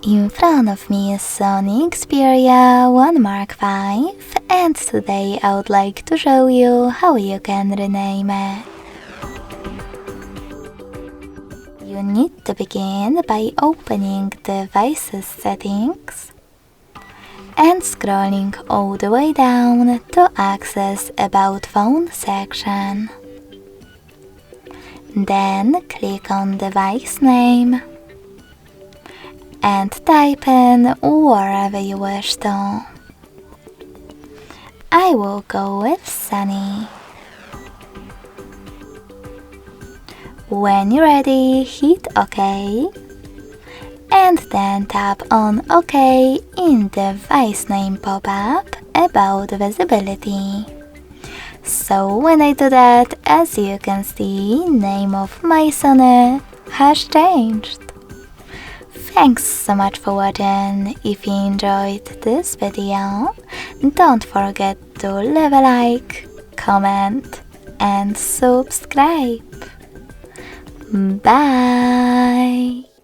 In front of me is Sony Xperia 1 Mark V, and today I would like to show you how you can rename it. You need to begin by opening Devices Settings and scrolling all the way down to access About Phone section. Then click on Device Name and type in wherever you wish to. I will go with Sony. When you're ready, hit OK and then tap on OK in Device Name pop-up about visibility. So when I do that, as you can see, name of my Sony has changed. Thanks so much for watching. If you enjoyed this video, don't forget to leave a like, comment and subscribe. Bye!